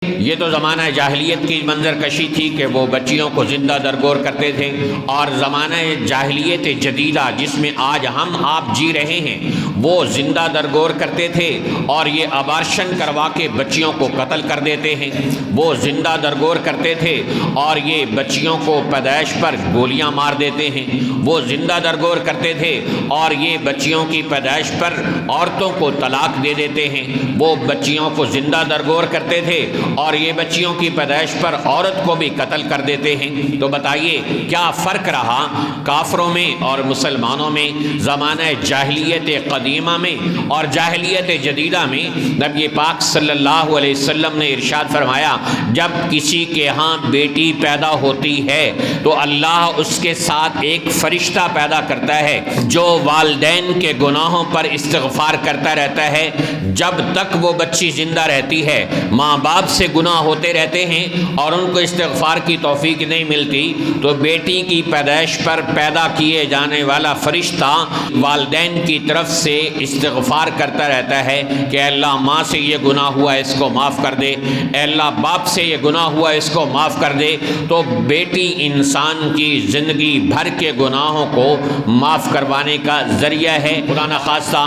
یہ تو زمانہ جاہلیت کی منظر کشی تھی کہ وہ بچیوں کو زندہ درگور کرتے تھے، اور زمانہ جاہلیت جدیدہ جس میں آج ہم آپ جی رہے ہیں وہ زندہ درگور کرتے تھے اور یہ ابارشن کروا کے بچیوں کو قتل کر دیتے ہیں۔ وہ زندہ درگور کرتے تھے اور یہ بچیوں کو پیدائش پر گولیاں مار دیتے ہیں۔ وہ زندہ درگور کرتے تھے اور یہ بچیوں کی پیدائش پر عورتوں کو طلاق دے دیتے ہیں۔ وہ بچیوں کو زندہ درگور کرتے تھے اور یہ بچیوں کی پیدائش پر عورت کو بھی قتل کر دیتے ہیں۔ تو بتائیے کیا فرق رہا کافروں میں اور مسلمانوں میں، زمانہ جاہلیت قدیمہ میں اور جاہلیت جدیدہ میں؟ نبی پاک صلی اللہ علیہ وسلم نے ارشاد فرمایا، جب کسی کے ہاں بیٹی پیدا ہوتی ہے تو اللہ اس کے ساتھ ایک فرشتہ پیدا کرتا ہے جو والدین کے گناہوں پر استغفار کرتا رہتا ہے جب تک وہ بچی زندہ رہتی ہے۔ ماں باپ سے گناہ ہوتے رہتے ہیں اور ان کو استغفار کی توفیق نہیں ملتی، تو بیٹی کی پیدائش پر پیدا کیے جانے والا فرشتہ والدین کی طرف سے استغفار کرتا رہتا ہے کہ اے اللہ ماں سے یہ گناہ ہوا اس کو معاف کر دے، اے اللہ باپ سے یہ گناہ ہوا اس کو معاف کر دے۔ تو بیٹی انسان کی زندگی بھر کے گناہوں کو معاف کروانے کا ذریعہ ہے۔ خدا نخواستہ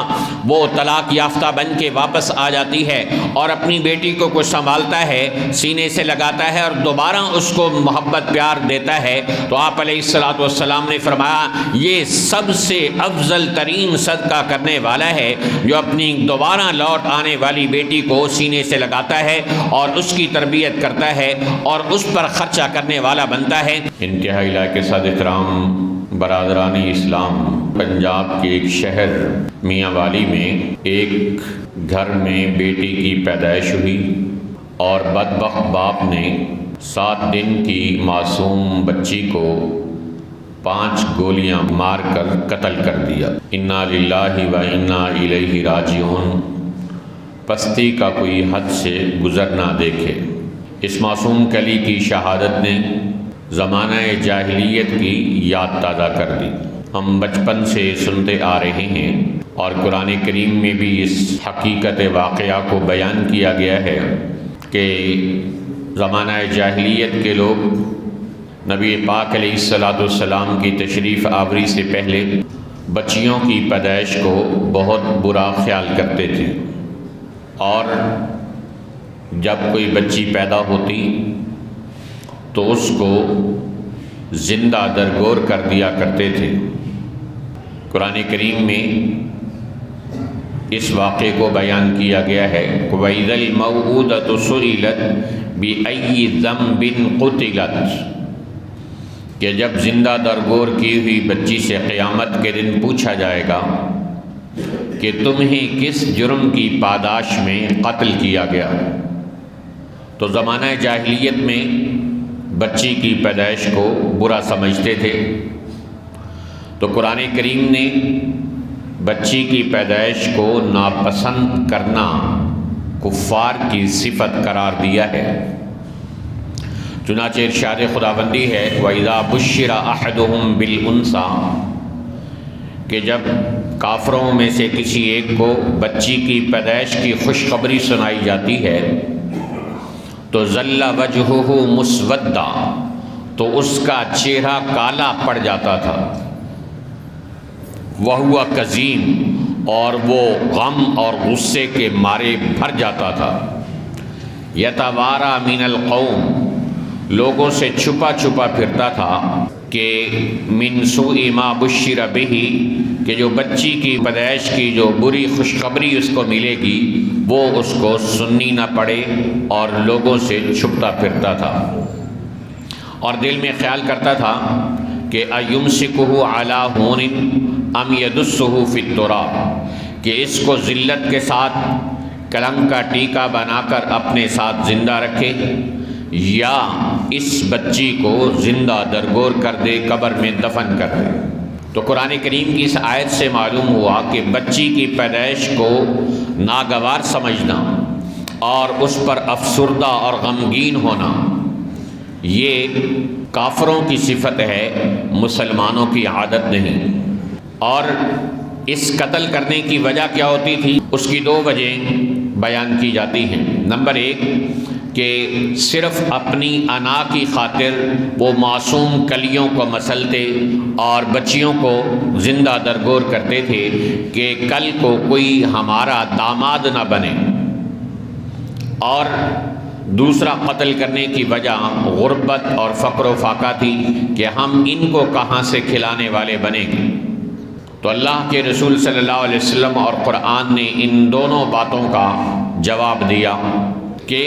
وہ طلاق یافتہ بن کے واپس آ جاتی ہے اور اپنی بیٹی کو کچھ سنبھالتا ہے، سینے سے لگاتا ہے اور دوبارہ اس کو محبت پیار دیتا ہے، تو آپ علیہ الصلوۃ والسلام نے فرمایا یہ سب سے افضل ترین صدقہ کرنے والا ہے جو اپنی دوبارہ لوٹ آنے والی بیٹی کو سینے سے لگاتا ہے اور اس کی تربیت کرتا ہے اور اس پر خرچہ کرنے والا بنتا ہے۔ انتہائی علاقے صاحب احترام، برادران اسلام، پنجاب کے ایک شہر میاں والی میں ایک گھر میں بیٹی کی پیدائش ہوئی اور بدبخت باپ نے 7 دن کی معصوم بچی کو 5 گولیاں مار کر قتل کر دیا۔ انا للہ و انا الیہ راجعون۔ پستی کا کوئی حد سے گزر نہ دیکھے۔ اس معصوم کلی کی شہادت نے زمانہ جاہلیت کی یاد تازہ کر دی۔ ہم بچپن سے سنتے آ رہے ہیں اور قرآن کریم میں بھی اس حقیقت واقعہ کو بیان کیا گیا ہے کہ زمانہ جاہلیت کے لوگ نبی پاک علیہ الصلوۃ والسلام کی تشریف آوری سے پہلے بچیوں کی پیدائش کو بہت برا خیال کرتے تھے، اور جب کوئی بچی پیدا ہوتی تو اس کو زندہ درگور کر دیا کرتے تھے۔ قرآن کریم میں اس واقعے کو بیان کیا گیا ہے، وَإِذَا الْمَوْءُودَةُ سُئِلَتْ بِأَيِّ ذَنبٍ قُتِلَتْ، کہ جب زندہ درگور کی ہوئی بچی سے قیامت کے دن پوچھا جائے گا کہ تمہیں کس جرم کی پاداش میں قتل کیا گیا، تو زمانہ جاہلیت میں بچی کی پیدائش کو برا سمجھتے تھے۔ تو قرآن کریم نے بچی کی پیدائش کو ناپسند کرنا کفار کی صفت قرار دیا ہے۔ چنانچہ ارشاد خداوندی ہے، وَإِذَا بُشِّرَ أَحَدُهُمْ بِالْأُنثَىٰ، کہ جب کافروں میں سے کسی ایک کو بچی کی پیدائش کی خوشخبری سنائی جاتی ہے تو ظل وجہہ مسودا، تو اس کا چہرہ کالا پڑ جاتا تھا، وہو کظیم، اور وہ غم اور غصے کے مارے بھر جاتا تھا، یتوارا من القوم، لوگوں سے چھپا چھپا پھرتا تھا کہ من سوء ما بشر بہ، کہ جو بچی کی پیدائش کی جو بری خوشخبری اس کو ملے گی وہ اس کو سننی نہ پڑے، اور لوگوں سے چھپتا پھرتا تھا اور دل میں خیال کرتا تھا کہ ایمسکہ علی ہون ام یدسہ فی التراب، کہ اس کو ذلت کے ساتھ کلنگ کا ٹیکا بنا کر اپنے ساتھ زندہ رکھے یا اس بچی کو زندہ درگور کر دے، قبر میں دفن کر دے۔ تو قرآن کریم کی اس آیت سے معلوم ہوا کہ بچی کی پیدائش کو ناگوار سمجھنا اور اس پر افسردہ اور غمگین ہونا یہ کافروں کی صفت ہے، مسلمانوں کی عادت نہیں۔ اور اس قتل کرنے کی وجہ کیا ہوتی تھی؟ اس کی 2 وجہ بیان کی جاتی ہیں۔ نمبر 1 کہ صرف اپنی انا کی خاطر وہ معصوم کلیوں کو مسلتے اور بچیوں کو زندہ درگور کرتے تھے کہ کل کو کوئی ہمارا داماد نہ بنے، اور دوسرا قتل کرنے کی وجہ غربت اور فقر و فاقہ تھی کہ ہم ان کو کہاں سے کھلانے والے بنیں گے۔ تو اللہ کے رسول صلی اللہ علیہ وسلم اور قرآن نے ان دونوں باتوں کا جواب دیا کہ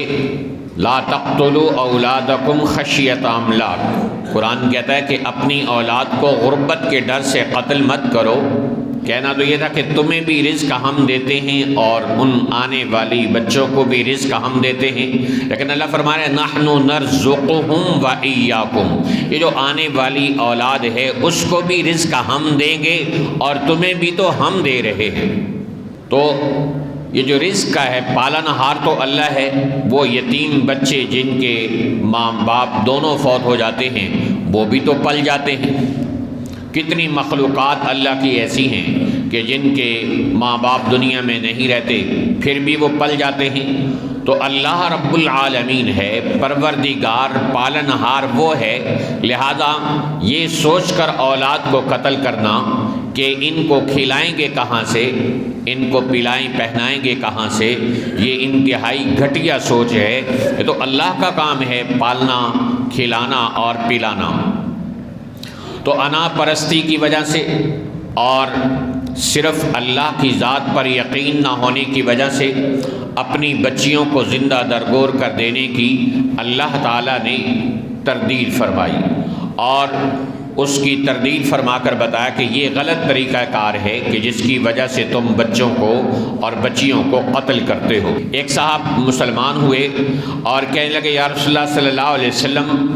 لا تقتلوا اولادکم خشیۃ املاق۔ قرآن کہتا ہے کہ اپنی اولاد کو غربت کے ڈر سے قتل مت کرو۔ کہنا تو یہ تھا کہ تمہیں بھی رزق ہم دیتے ہیں اور ان آنے والی بچوں کو بھی رزق ہم دیتے ہیں، لیکن اللہ فرما رہے ہیں نحن نرزقہم وإیاکم، یہ جو آنے والی اولاد ہے اس کو بھی رزق ہم دیں گے اور تمہیں بھی تو ہم دے رہے ہیں۔ تو یہ جو رزق کا ہے پالن ہار تو اللہ ہے، وہ یتیم بچے جن کے ماں باپ دونوں فوت ہو جاتے ہیں وہ بھی تو پل جاتے ہیں۔ کتنی مخلوقات اللہ کی ایسی ہیں کہ جن کے ماں باپ دنیا میں نہیں رہتے پھر بھی وہ پل جاتے ہیں۔ تو اللہ رب العالمین ہے، پروردگار پالن ہار وہ ہے، لہذا یہ سوچ کر اولاد کو قتل کرنا کہ ان کو کھلائیں گے کہاں سے، ان کو پلائیں پہنائیں گے کہاں سے، یہ انتہائی گھٹیا سوچ ہے۔ یہ تو اللہ کا کام ہے پالنا، کھلانا اور پلانا۔ تو انا پرستی کی وجہ سے اور صرف اللہ کی ذات پر یقین نہ ہونے کی وجہ سے اپنی بچیوں کو زندہ درگور کر دینے کی اللہ تعالیٰ نے تردید فرمائی، اور اس کی تردید فرما کر بتایا کہ یہ غلط طریقہ کار ہے کہ جس کی وجہ سے تم بچوں کو اور بچیوں کو قتل کرتے ہو۔ ایک صاحب مسلمان ہوئے اور کہنے لگے یا رسول اللہ صلی اللہ علیہ وسلم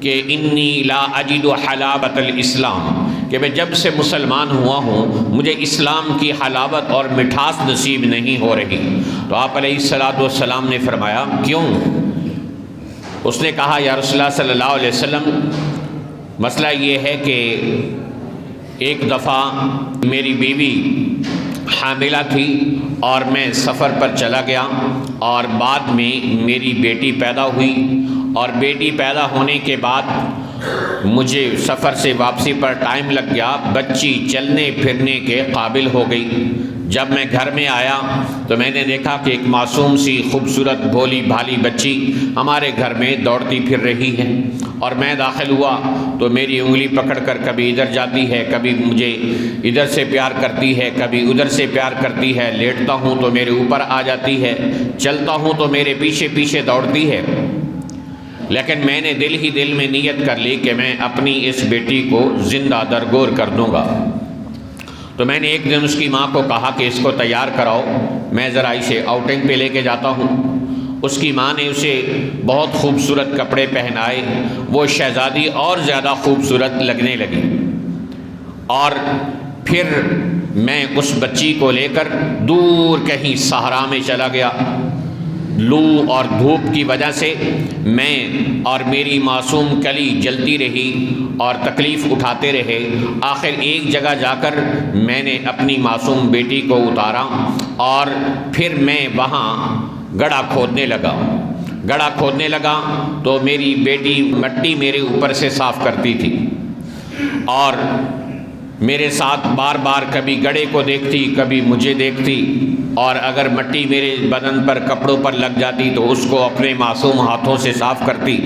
کہ انی لا اجد حلاوت الاسلام، کہ میں جب سے مسلمان ہوا ہوں مجھے اسلام کی حلاوت اور مٹھاس نصیب نہیں ہو رہی۔ تو آپ علیہ الصلوۃ والسلام نے فرمایا کیوں؟ اس نے کہا یا رسول اللہ صلی اللہ علیہ وسلم مسئلہ یہ ہے کہ ایک دفعہ میری بیوی حاملہ تھی اور میں سفر پر چلا گیا، اور بعد میں میری بیٹی پیدا ہوئی، اور بیٹی پیدا ہونے کے بعد مجھے سفر سے واپسی پر ٹائم لگ گیا، بچی چلنے پھرنے کے قابل ہو گئی۔ جب میں گھر میں آیا تو میں نے دیکھا کہ ایک معصوم سی خوبصورت بھولی بھالی بچی ہمارے گھر میں دوڑتی پھر رہی ہے، اور میں داخل ہوا تو میری انگلی پکڑ کر کبھی ادھر جاتی ہے، کبھی مجھے ادھر سے پیار کرتی ہے، کبھی ادھر سے پیار کرتی ہے، لیٹتا ہوں تو میرے اوپر آ جاتی ہے، چلتا ہوں تو میرے پیچھے پیچھے دوڑتی ہے۔ لیکن میں نے دل ہی دل میں نیت کر لی کہ میں اپنی اس بیٹی کو زندہ درگور کر دوں گا۔ تو میں نے ایک دن اس کی ماں کو کہا کہ اس کو تیار کراؤ، میں ذرا اسے آؤٹنگ پہ لے کے جاتا ہوں۔ اس کی ماں نے اسے بہت خوبصورت کپڑے پہنائے، وہ شہزادی اور زیادہ خوبصورت لگنے لگی، اور پھر میں اس بچی کو لے کر دور کہیں صحرا میں چلا گیا۔ لو اور دھوپ کی وجہ سے میں اور میری معصوم کلی جلتی رہی اور تکلیف اٹھاتے رہے۔ آخر ایک جگہ جا کر میں نے اپنی معصوم بیٹی کو اتارا، اور پھر میں وہاں گڑھا کھودنے لگا تو میری بیٹی مٹی میرے اوپر سے صاف کرتی تھی، اور میرے ساتھ بار بار کبھی گڑھے کو دیکھتی کبھی مجھے دیکھتی، اور اگر مٹی میرے بدن پر کپڑوں پر لگ جاتی تو اس کو اپنے معصوم ہاتھوں سے صاف کرتی۔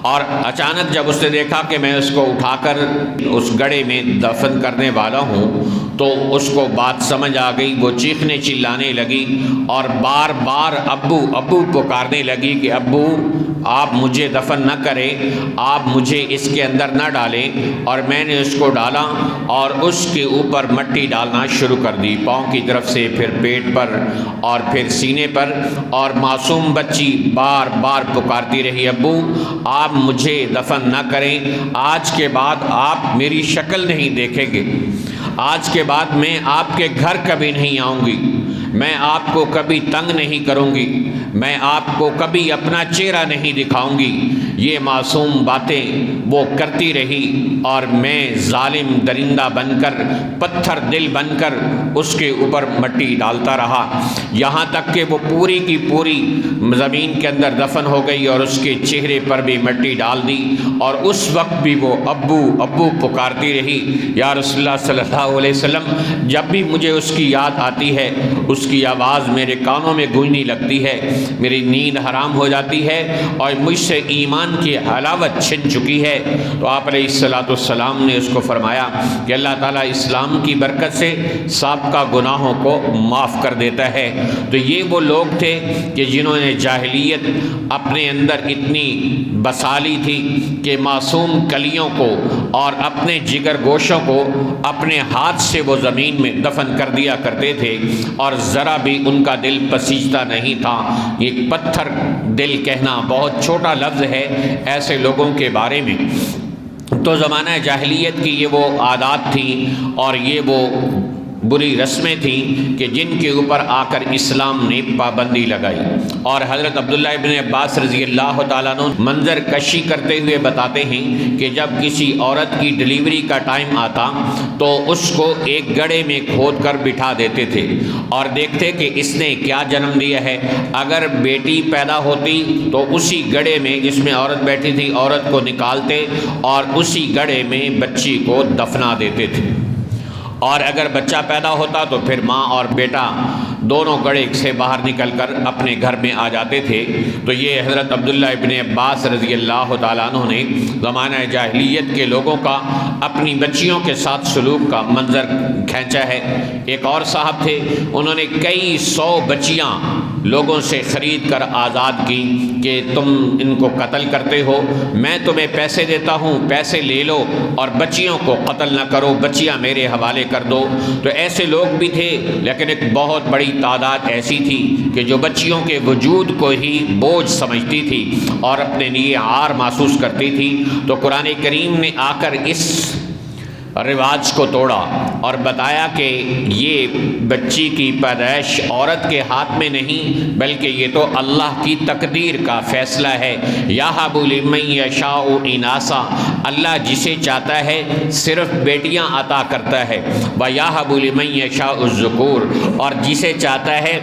اور اچانک جب اس نے دیکھا کہ میں اس کو اٹھا کر اس گڑھے میں دفن کرنے والا ہوں تو اس کو بات سمجھ آ گئی، وہ چیخنے چلانے لگی اور بار بار ابو ابو پکارنے لگی کہ ابو آپ مجھے دفن نہ کریں، آپ مجھے اس کے اندر نہ ڈالیں۔ اور میں نے اس کو ڈالا اور اس کے اوپر مٹی ڈالنا شروع کر دی، پاؤں کی طرف سے، پھر پیٹ پر اور پھر سینے پر، اور معصوم بچی بار بار پکارتی رہی ابو آپ مجھے دفن نہ کریں، آج کے بعد آپ میری شکل نہیں دیکھیں گے، آج کے بعد میں آپ کے گھر کبھی نہیں آؤں گی، میں آپ کو کبھی تنگ نہیں کروں گی، میں آپ کو کبھی اپنا چہرہ نہیں دکھاؤں گی۔ یہ معصوم باتیں وہ کرتی رہی، اور میں ظالم درندہ بن کر، پتھر دل بن کر اس کے اوپر مٹی ڈالتا رہا یہاں تک کہ وہ پوری کی پوری زمین کے اندر دفن ہو گئی اور اس کے چہرے پر بھی مٹی ڈال دی، اور اس وقت بھی وہ ابو ابو پکارتی رہی۔ یا رسول اللہ صلی اللہ علیہ وسلم، جب بھی مجھے اس کی یاد آتی ہے اس کی آواز میرے کانوں میں گونجنے لگتی ہے، میری نیند حرام ہو جاتی ہے اور مجھ سے ایمان کی حلاوت چھن چکی ہے۔ تو آپ علیہ السلام نے اس کو فرمایا کہ اللہ تعالیٰ اسلام کی برکت سے سابقہ گناہوں کو معاف کر دیتا ہے۔ تو یہ وہ لوگ تھے کہ جنہوں نے جاہلیت اپنے اندر اتنی بسالی تھی کہ معصوم کلیوں کو اور اپنے جگر گوشوں کو اپنے ہاتھ سے وہ زمین میں دفن کر دیا کرتے تھے، اور ذرا بھی ان کا دل پسیجتا نہیں تھا۔ یہ پتھر دل کہنا بہت چھوٹا لفظ ہے ایسے لوگوں کے بارے میں۔ تو زمانہ جاہلیت کی یہ وہ عادات تھیں اور یہ وہ بری رسمیں تھیں کہ جن کے اوپر آ کر اسلام نے پابندی لگائی۔ اور حضرت عبداللہ ابن عباس رضی اللہ تعالیٰ عنہ منظر کشی کرتے ہوئے بتاتے ہیں کہ جب کسی عورت کی ڈلیوری کا ٹائم آتا تو اس کو ایک گڑھے میں کھود کر بٹھا دیتے تھے اور دیکھتے کہ اس نے کیا جنم دیا ہے۔ اگر بیٹی پیدا ہوتی تو اسی گڑھے میں جس میں عورت بیٹھی تھی عورت کو نکالتے اور اسی گڑھے میں بچی کو دفنا دیتے تھے، اور اگر بچہ پیدا ہوتا تو پھر ماں اور بیٹا دونوں گڑھے سے باہر نکل کر اپنے گھر میں آ جاتے تھے۔ تو یہ حضرت عبداللہ ابن عباس رضی اللہ تعالیٰ عنہ نے زمانہ جاہلیت کے لوگوں کا اپنی بچیوں کے ساتھ سلوک کا منظر کھینچا ہے۔ ایک اور صاحب تھے، انہوں نے کئی 100 بچیاں لوگوں سے خرید کر آزاد کی کہ تم ان کو قتل کرتے ہو، میں تمہیں پیسے دیتا ہوں، پیسے لے لو اور بچیوں کو قتل نہ کرو، بچیاں میرے حوالے کر دو۔ تو ایسے لوگ بھی تھے، لیکن ایک بہت بڑی تعداد ایسی تھی کہ جو بچیوں کے وجود کو ہی بوجھ سمجھتی تھی اور اپنے لیے عار محسوس کرتی تھی۔ تو قرآن کریم نے آ کر اس رواج کو توڑا اور بتایا کہ یہ بچی کی پیدائش عورت کے ہاتھ میں نہیں بلکہ یہ تو اللہ کی تقدیر کا فیصلہ ہے۔ یَہَبُ لِمَن یَشَاءُ اِنَاثًا، اللہ جسے چاہتا ہے صرف بیٹیاں عطا کرتا ہے، وَیَہَبُ لِمَن یَشَاءُ الذُّکُورَ، اور جسے چاہتا ہے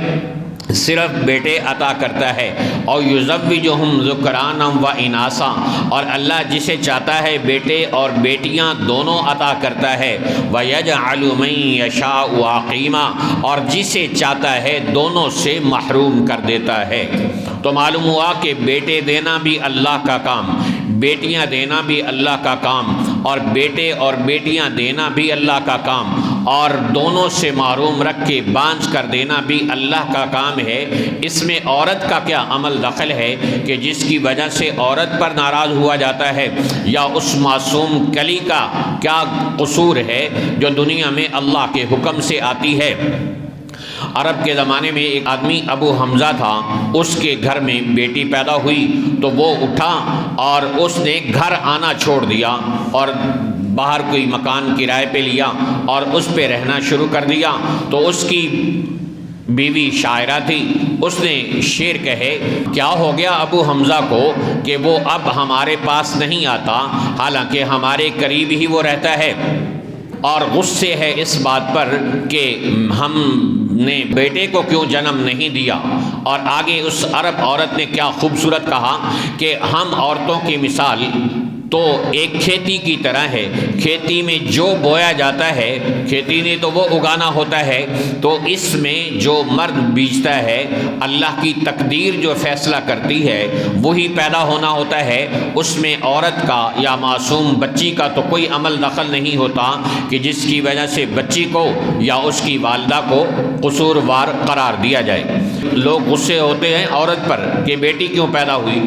صرف بیٹے عطا کرتا ہے، اور یُزَوِّجُہُم ذُکْرَانًا وَإِنَاثًا، اور اللہ جسے چاہتا ہے بیٹے اور بیٹیاں دونوں عطا کرتا ہے، وَيَجْعَلُ مَن یَشَاءُ عَقِیمًا، اور جسے چاہتا ہے دونوں سے محروم کر دیتا ہے۔ تو معلوم ہوا کہ بیٹے دینا بھی اللہ کا کام، بیٹیاں دینا بھی اللہ کا کام، اور بیٹے اور بیٹیاں دینا بھی اللہ کا کام، اور دونوں سے محروم رکھ کے بانجھ کر دینا بھی اللہ کا کام ہے۔ اس میں عورت کا کیا عمل دخل ہے کہ جس کی وجہ سے عورت پر ناراض ہوا جاتا ہے، یا اس معصوم کلی کا کیا قصور ہے جو دنیا میں اللہ کے حکم سے آتی ہے۔ عرب کے زمانے میں ایک آدمی ابو حمزہ تھا، اس کے گھر میں بیٹی پیدا ہوئی تو وہ اٹھا اور اس نے گھر آنا چھوڑ دیا اور باہر کوئی مکان کرائے پہ لیا اور اس پہ رہنا شروع کر دیا۔ تو اس کی بیوی شاعرہ تھی، اس نے شعر کہے، کیا ہو گیا ابو حمزہ کو کہ وہ اب ہمارے پاس نہیں آتا، حالانکہ ہمارے قریب ہی وہ رہتا ہے، اور غصے ہے اس بات پر کہ ہم نے بیٹے کو کیوں جنم نہیں دیا۔ اور آگے اس عرب عورت نے کیا خوبصورت کہا کہ ہم عورتوں کی مثال تو ایک کھیتی کی طرح ہے، کھیتی میں جو بویا جاتا ہے کھیتی نے تو وہ اگانا ہوتا ہے، تو اس میں جو مرد بیجتا ہے اللہ کی تقدیر جو فیصلہ کرتی ہے وہی پیدا ہونا ہوتا ہے، اس میں عورت کا یا معصوم بچی کا تو کوئی عمل دخل نہیں ہوتا کہ جس کی وجہ سے بچی کو یا اس کی والدہ کو قصوروار قرار دیا جائے۔ لوگ غصے ہوتے ہیں عورت پر کہ بیٹی کیوں پیدا ہوئی،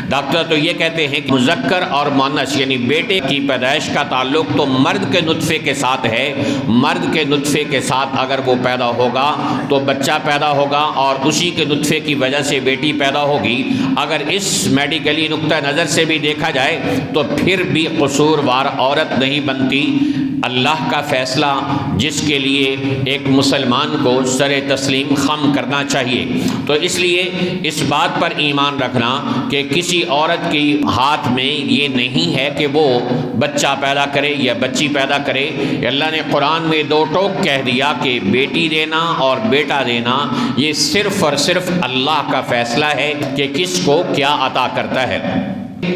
ڈاکٹر تو یہ کہتے ہیں کہ مذکر اور مؤنث یعنی بیٹے کی پیدائش کا تعلق تو مرد کے نطفے کے ساتھ ہے، مرد کے نطفے کے ساتھ اگر وہ پیدا ہوگا تو بچہ پیدا ہوگا اور اسی کے نطفے کی وجہ سے بیٹی پیدا ہوگی۔ اگر اس میڈیکلی نقطہ نظر سے بھی دیکھا جائے تو پھر بھی قصوروار عورت نہیں بنتی، اللہ کا فیصلہ جس کے لیے ایک مسلمان کو سر تسلیم خم کرنا چاہیے۔ تو اس لیے اس بات پر ایمان رکھنا کہ کسی عورت کی ہاتھ میں یہ نہیں ہے کہ وہ بچہ پیدا کرے یا بچی پیدا کرے۔ اللہ نے قرآن میں دو ٹوک کہہ دیا کہ بیٹی دینا اور بیٹا دینا یہ صرف اور صرف اللہ کا فیصلہ ہے کہ کس کو کیا عطا کرتا ہے۔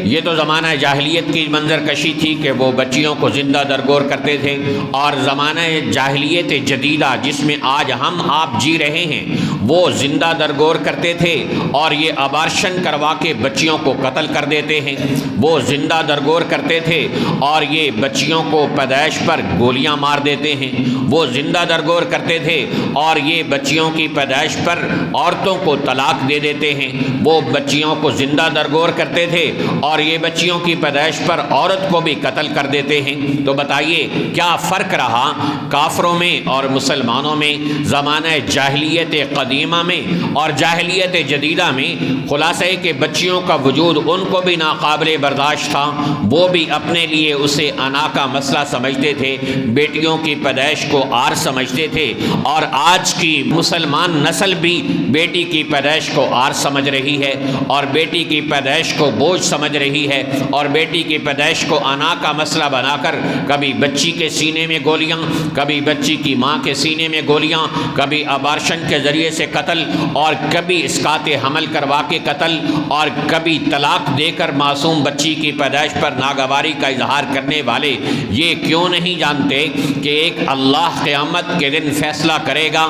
یہ تو زمانہ جاہلیت کی منظر کشی تھی کہ وہ بچیوں کو زندہ درگور کرتے تھے، اور زمانہ جاہلیت جدیدہ جس میں آج ہم آپ جی رہے ہیں وہ زندہ درگور کرتے تھے اور یہ ابارشن کروا کے بچیوں کو قتل کر دیتے ہیں۔ وہ زندہ درگور کرتے تھے اور یہ بچیوں کو پیدائش پر گولیاں مار دیتے ہیں۔ وہ زندہ درگور کرتے تھے اور یہ بچیوں کی پیدائش پر عورتوں کو طلاق دے دیتے ہیں۔ وہ بچیوں کو زندہ درگور کرتے تھے اور یہ بچیوں کی پیدائش پر عورت کو بھی قتل کر دیتے ہیں۔ تو بتائیے کیا فرق رہا کافروں میں اور مسلمانوں میں، زمانہ جاہلیت قدیمہ میں اور جاہلیت جدیدہ میں؟ خلاصہ ہے کہ بچیوں کا وجود ان کو بھی ناقابل برداشت تھا، وہ بھی اپنے لیے اسے انا کا مسئلہ سمجھتے تھے، بیٹیوں کی پیدائش کو آر سمجھتے تھے، اور آج کی مسلمان نسل بھی بیٹی کی پیدائش کو آر سمجھ رہی ہے اور بیٹی کی پیدائش کو بوجھ سمجھ رہی ہے، اور بیٹی کی پیدائش کو انا کا مسئلہ بنا کر کبھی بچی کے سینے میں گولیاں، کبھی بچی کی ماں کے سینے میں گولیاں، کبھی ابارشن کے ذریعے سے قتل، اور کبھی اسقاط حمل کروا کے قتل، اور کبھی طلاق دے کر معصوم بچی کی پیدائش پر ناگواری کا اظہار کرنے والے یہ کیوں نہیں جانتے کہ ایک اللہ قیامت کے دن فیصلہ کرے گا؟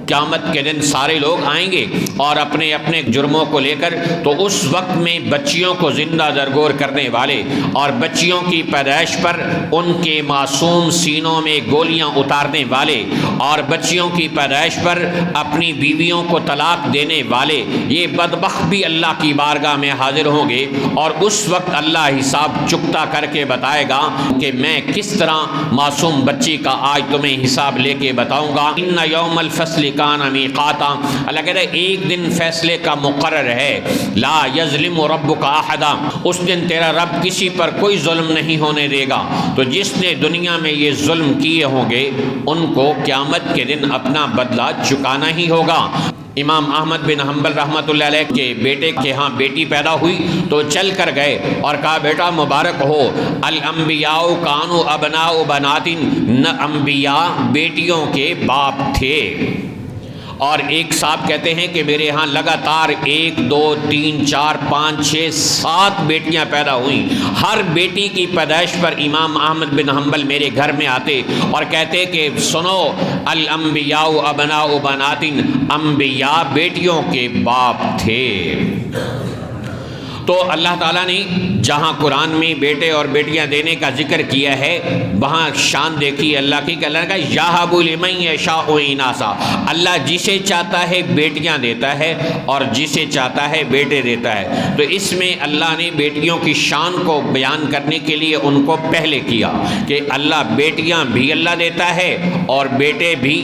قیامت کے دن سارے لوگ آئیں گے اور اپنے اپنے جرموں کو لے کر، تو اس وقت میں بچیوں کو زندہ درگور کرنے والے اور بچیوں کی پیدائش پر ان کے معصوم سینوں میں گولیاں اتارنے والے اور بچیوں کی پیدائش پر اپنی بیویوں کو طلاق دینے والے یہ بدبخت بھی اللہ کی بارگاہ میں حاضر ہوں گے، اور اس وقت اللہ حساب چکتا کر کے بتائے گا کہ میں کس طرح معصوم بچی کا آج تمہیں حساب لے کے بتاؤں گا۔ ان یوم الفصل کان میقاتا، اللہ کہتا ہے ایک دن فیصلے کا مقرر ہے، لا یظلم ربک احدا، اس دن تیرا رب کسی پر کوئی ظلم نہیں ہونے دے گا۔ تو جس نے دنیا میں یہ ظلم کیے ہوں گے ان کو قیامت کے دن اپنا بدلہ چکانا ہی ہوگا۔ امام احمد بن حنبل رحمۃ اللہ علیہ کے بیٹے کے ہاں بیٹی پیدا ہوئی تو چل کر گئے اور کہا بیٹا مبارک ہو، الانبیاء کانوا ابناء بنات، نہ انبیاء بیٹیوں کے باپ تھے۔ اور ایک صاحب کہتے ہیں کہ میرے ہاں لگاتار 1 2 3 4 5 6 7 بیٹیاں پیدا ہوئیں۔ ہر بیٹی کی پیدائش پر امام احمد بن حنبل میرے گھر میں آتے اور کہتے کہ سنو، الانبیاء ابناء بنات، انبیاء بیٹیوں کے باپ تھے۔ تو اللہ تعالیٰ نے جہاں قرآن میں بیٹے اور بیٹیاں دینے کا ذکر کیا ہے وہاں شان دیکھی اللہ کی کہ اللہ نے کہا یہب لمن یشاء اناثا، اللہ جسے چاہتا ہے بیٹیاں دیتا ہے اور جسے چاہتا ہے بیٹے دیتا ہے۔ تو اس میں اللہ نے بیٹیوں کی شان کو بیان کرنے کے لیے ان کو پہلے کیا کہ اللہ بیٹیاں بھی اللہ دیتا ہے اور بیٹے بھی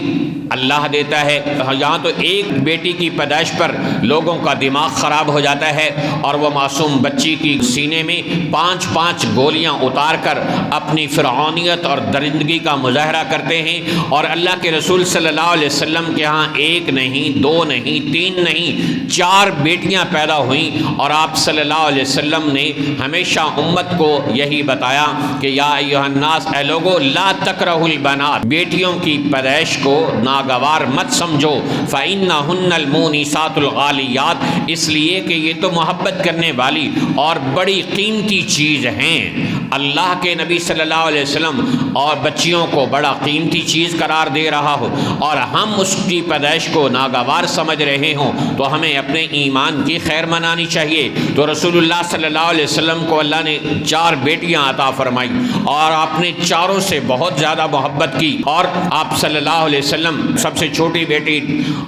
اللہ دیتا ہے۔ یہاں تو ایک بیٹی کی پیدائش پر لوگوں کا دماغ خراب ہو جاتا ہے اور وہ معصوم بچی کی سینے میں 5 گولیاں اتار کر اپنی فرعونیت اور درندگی کا مظاہرہ کرتے ہیں، اور اللہ کے رسول صلی اللہ علیہ وسلم کے ہاں 1 نہیں 2 نہیں 3 نہیں 4 بیٹیاں پیدا ہوئیں، اور آپ صلی اللہ علیہ وسلم نے ہمیشہ امت کو یہی بتایا کہ یا ایھا الناس، اے لوگو، لا تکرہوا البنات، بیٹیوں کی پیدائش کو ناگوار مت سمجھو، فإنہن المونسات الغالیات، اس لیے کہ یہ تو محبت کرنے والی اور بڑی قیمتی چیز ہیں۔ اللہ کے نبی صلی اللہ علیہ وسلم اور بچیوں کو بڑا قیمتی چیز قرار دے رہا ہو اور ہم اس کی پیدائش کو ناگوار سمجھ رہے ہوں تو ہمیں اپنے ایمان کی خیر منانی چاہیے۔ تو رسول اللہ صلی اللہ علیہ وسلم کو اللہ نے 4 بیٹیاں عطا فرمائی اور آپ نے چاروں سے بہت زیادہ محبت کی، اور آپ صلی اللہ علیہ وسلم سب سے چھوٹی بیٹی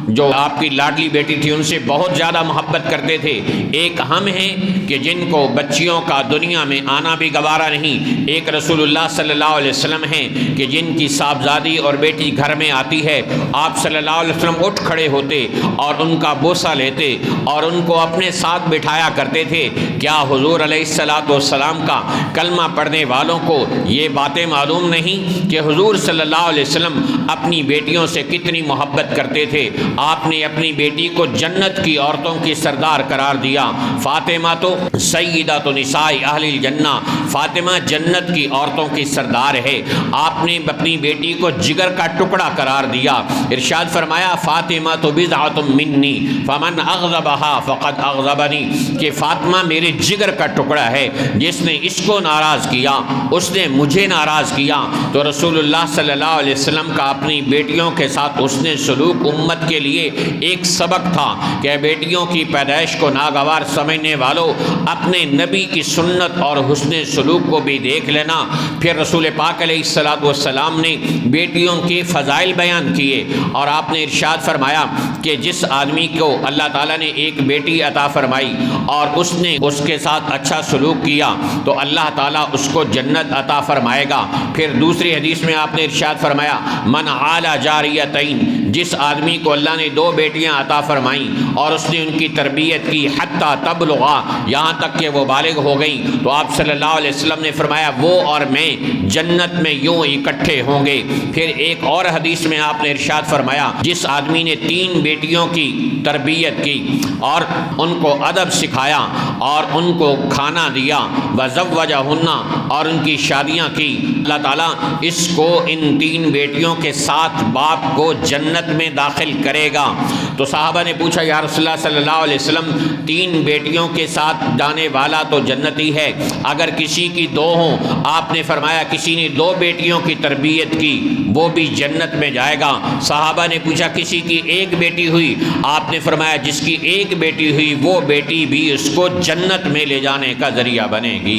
جو آپ کی لاڈلی بیٹی تھی ان سے بہت زیادہ محبت کرتے تھے۔ ایک ہم ہیں کہ جن کو بچیوں کا دنیا میں آنا بھی گوارا نہیں، ایک رسول اللہ صلی اللہ علیہ وسلم ہیں کہ جن کی صاحبزادی اور بیٹی گھر میں آتی ہے، آپ صلی اللہ علیہ وسلم اٹھ کھڑے ہوتے اور ان کا بوسہ لیتے اور ان کو اپنے ساتھ بٹھایا کرتے تھے۔ کیا حضور علیہ السلام کا کلمہ پڑھنے والوں کو یہ باتیں معلوم نہیں کہ حضور صلی اللہ علیہ وسلم اپنی بیٹیوں سے کتنی محبت کرتے تھے؟ آپ نے اپنی بیٹی کو جنت کی عورتوں کی سردار قرار دیا۔ فاطمہ تو سیدۃ نساء اہل الجنہ، فاطمہ جنت کی عورتوں کی سردار ہے۔ آپ نے اپنی بیٹی کو جگر کا ٹکڑا قرار دیا۔ ارشاد فرمایا فاطمہ تو بضعۃ منی فمن اغضبها فقد اغضبنی، کہ فاطمہ میرے جگر کا ٹکڑا ہے، جس نے اس کو ناراض کیا اس نے مجھے ناراض کیا۔ تو رسول اللہ صلی اللہ علیہ وسلم کا اپنی بیٹیوں کے ساتھ اس نے سلوک امت کے لیے ایک سبق تھا کہ بیٹیوں کی پیدائش کو ناگوار سمجھنے والوں اپنے نبی کی سنت اور حسن سلوک کو بھی دیکھ لینا۔ پھر رسول پاک علیہ السلام نے بیٹیوں کے فضائل بیان کیے اور آپ نے ارشاد فرمایا کہ جس آدمی کو اللہ تعالیٰ نے ایک بیٹی عطا فرمائی اور اس نے اس کے ساتھ اچھا سلوک کیا تو اللہ تعالیٰ اس کو جنت عطا فرمائے گا۔ پھر دوسری حدیث میں آپ نے ارشاد فرمایا من عال جاریتین، جس آدمی کو اللہ نے 2 بیٹیاں عطا فرمائیں اور اس نے ان کی تربیت کی حتی تبلغا، یہاں تک کہ وہ بالغ ہو گئیں، تو آپ صلی اللہ علیہ وسلم نے فرمایا وہ اور میں جنت میں یوں اکٹھے ہوں گے۔ پھر ایک اور حدیث میں آپ نے ارشاد فرمایا جس آدمی نے 3 بیٹیوں کی تربیت کی اور ان کو ادب سکھایا اور ان کو کھانا دیا، وزوجہن، اور ان کی شادیاں کی، اللہ تعالیٰ اس کو ان 3 بیٹیوں کے ساتھ باپ کو جنت میں داخل کرے گا۔ تو صحابہ نے پوچھا یا رسول اللہ صلی اللہ علیہ وسلم 3 بیٹیوں کے ساتھ جانے والا تو جنتی ہے، اگر کسی کی 2 ہوں؟ آپ نے فرمایا کسی نے 2 بیٹیوں کی تربیت کی وہ بھی جنت میں جائے گا۔ صحابہ نے پوچھا کسی کی 1 بیٹی ہوئی؟ آپ نے فرمایا جس کی 1 بیٹی ہوئی وہ بیٹی بھی اس کو جنت میں لے جانے کا ذریعہ بنے گی۔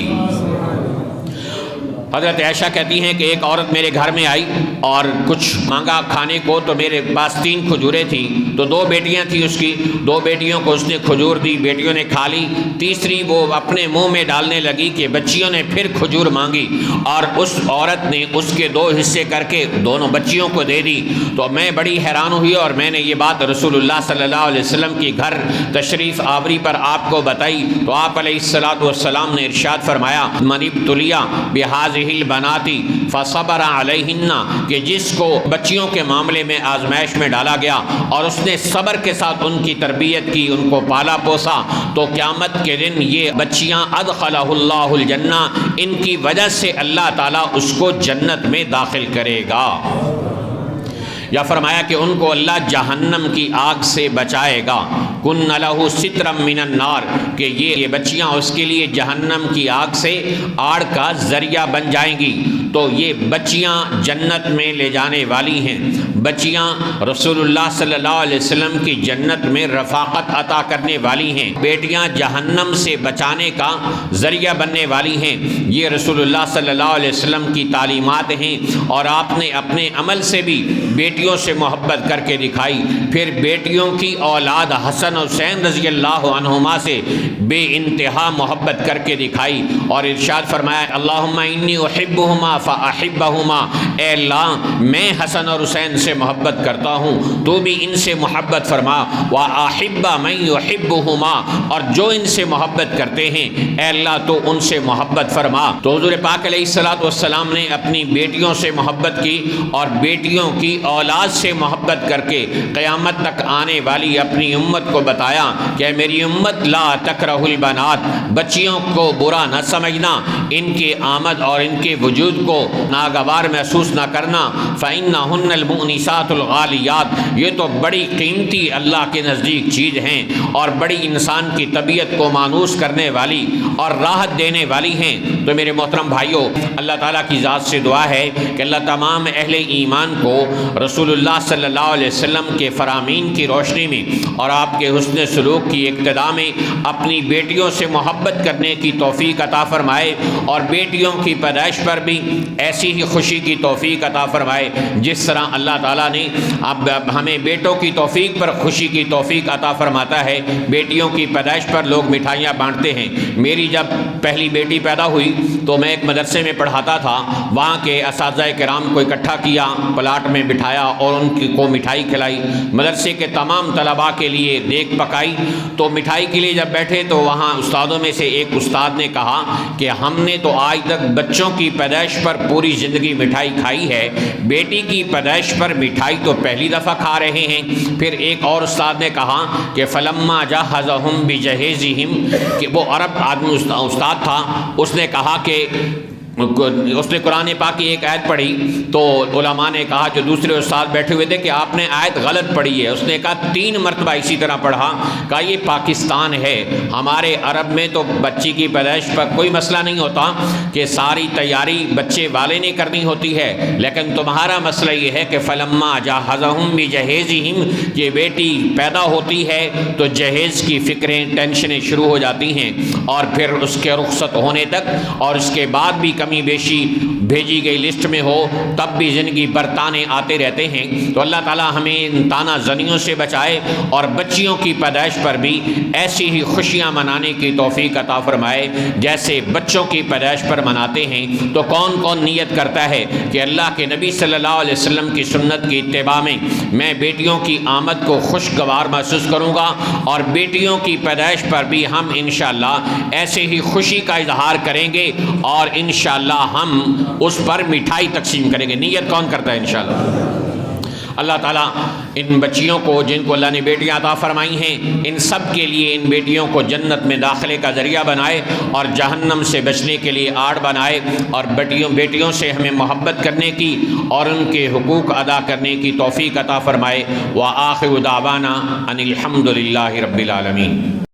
حضرت عائشہ کہتی ہیں کہ ایک عورت میرے گھر میں آئی اور کچھ مانگا کھانے کو، تو میرے پاس 3 کھجوریں تھیں، تو 2 بیٹیاں تھیں اس کی، 2 بیٹیوں کو اس نے کھجور دی، بیٹیوں نے کھا لی، تیسری وہ اپنے منہ میں ڈالنے لگی کہ بچیوں نے پھر کھجور مانگی اور اس عورت نے اس کے 2 حصے کر کے دونوں بچیوں کو دے دی۔ تو میں بڑی حیران ہوئی اور میں نے یہ بات رسول اللہ صلی اللہ علیہ وسلم کی گھر تشریف آوری پر آپ کو بتائی، تو آپ علیہ السلام نے ارشاد فرمایا من ابتلی بہذہ البناتی فصبر علیہن، کہ جس کو بچیوں کے معاملے میں آزمائش میں ڈالا گیا اور اس نے صبر کے ساتھ ان کی تربیت کی، ان کو پالا پوسا، تو قیامت کے دن یہ بچیاں ادخلہ اللہ الجنہ، ان کی وجہ سے اللہ تعالیٰ اس کو جنت میں داخل کرے گا۔ یا فرمایا کہ ان کو اللہ جہنم کی آگ سے بچائے گا۔ کن لہ سترا من النار، کہ یہ بچیاں اس کے لیے جہنم کی آگ سے آڑ کا ذریعہ بن جائیں گی۔ تو یہ بچیاں جنت میں لے جانے والی ہیں، بچیاں رسول اللہ صلی اللہ علیہ وسلم کی جنت میں رفاقت عطا کرنے والی ہیں، بیٹیاں جہنم سے بچانے کا ذریعہ بننے والی ہیں۔ یہ رسول اللہ صلی اللہ علیہ وسلم کی تعلیمات ہیں اور آپ نے اپنے عمل سے بھی بیٹیوں سے محبت کر کے دکھائی۔ پھر بیٹیوں کی اولاد حسن حسین رضی اللہ عنہما سے بے انتہا محبت کر کے دکھائی اور ارشاد فرمایا اللہم انی احبہما فاحبہما، اے اللہ میں حسن اور حسین سے محبت کرتا ہوں، تو بھی ان سے محبت فرما، واحب من یحبہما، اور جو ان سے محبت کرتے ہیں اے اللہ تو ان سے محبت فرما۔ تو حضور پاک علیہ السلام نے اپنی بیٹیوں سے محبت کی اور بیٹیوں کی اولاد سے محبت کر کے قیامت تک آنے والی اپنی امت کو بتایا کہ میری امت لا تکرہ البنات، بچیوں کو برا نہ سمجھنا، ان کے آمد اور ان کے وجود کو ناگوار محسوس نہ کرنا، فإنہن المؤنسات الغالیات، یہ تو بڑی قیمتی اللہ کے نزدیک چیز ہیں اور بڑی انسان کی طبیعت کو مانوس کرنے والی اور راحت دینے والی ہیں۔ تو میرے محترم بھائیوں، اللہ تعالیٰ کی ذات سے دعا ہے کہ اللہ تمام اہل ایمان کو رسول اللہ صلی اللہ علیہ وسلم کے فرامین کی روشنی میں اور آپ کے حسن سلوک کی اقتداء میں اپنی بیٹیوں سے محبت کرنے کی توفیق عطا فرمائے، اور بیٹیوں کی پیدائش پر بھی ایسی ہی خوشی کی توفیق عطا فرمائے جس طرح اللہ تعالیٰ نے اب ہمیں بیٹوں کی توفیق پر خوشی کی توفیق عطا فرماتا ہے۔ بیٹیوں کی پیدائش پر لوگ مٹھائیاں بانٹتے ہیں۔ میری جب پہلی بیٹی پیدا ہوئی تو میں ایک مدرسے میں پڑھاتا تھا، وہاں کے اساتذہ کرام کو اکٹھا کیا، پلاٹ میں بٹھایا اور ان کو مٹھائی کھلائی، مدرسے کے تمام طلباء کے لیے دیگ پکائی۔ تو مٹھائی کے لیے جب بیٹھے تو وہاں استادوں میں سے ایک استاد نے کہا کہ ہم نے تو آج تک بچوں کی پیدائش پر پوری زندگی مٹھائی کھائی ہے، بیٹی کی پیدائش پر مٹھائی تو پہلی دفعہ کھا رہے ہیں۔ پھر ایک اور استاد نے کہا کہ فلما جہزہم بجہیزہم، کہ وہ عرب آدمی استاد تھا، اس نے کہا کہ اس نے قرآن پاک کی ایک آیت پڑھی تو علماء نے کہا جو دوسرے استاد بیٹھے ہوئے تھے کہ آپ نے آیت غلط پڑھی ہے۔ اس نے کہا 3 مرتبہ اسی طرح پڑھا، کہا یہ پاکستان ہے، ہمارے عرب میں تو بچی کی پیدائش پر کوئی مسئلہ نہیں ہوتا کہ ساری تیاری بچے والے نے کرنی ہوتی ہے، لیکن تمہارا مسئلہ یہ ہے کہ فلما جہزہم بجہیزہم، یہ بیٹی پیدا ہوتی ہے تو جہیز کی فکریں ٹینشنیں شروع ہو جاتی ہیں، اور پھر اس کے رخصت ہونے تک اور اس کے بعد بھی کمی بیشی بھیجی گئی لسٹ میں ہو تب بھی زندگی برتانے آتے رہتے ہیں۔ تو اللہ تعالیٰ ہمیں ان تانا زنیوں سے بچائے اور بچیوں کی پیدائش پر بھی ایسی ہی خوشیاں منانے کی توفیق عطا فرمائے جیسے بچوں کی پیدائش پر مناتے ہیں۔ تو کون کون نیت کرتا ہے کہ اللہ کے نبی صلی اللہ علیہ وسلم کی سنت کی اتباع میں بیٹیوں کی آمد کو خوشگوار محسوس کروں گا، اور بیٹیوں کی پیدائش پر بھی ہم انشاءاللہ ایسے ہی خوشی کا اظہار کریں گے، اور انشاءاللہ ہم اس پر مٹھائی تقسیم کریں گے۔ نیت کون کرتا ہے انشاءاللہ؟ اللہ تعالیٰ ان بچیوں کو جن کو اللہ نے بیٹیاں عطا فرمائی ہیں، ان سب کے لیے ان بیٹیوں کو جنت میں داخلے کا ذریعہ بنائے اور جہنم سے بچنے کے لیے آڑ بنائے، اور بیٹیوں سے ہمیں محبت کرنے کی اور ان کے حقوق ادا کرنے کی توفیق عطا فرمائے۔ وآخر دعوانا ان الحمد للہ رب العالمین۔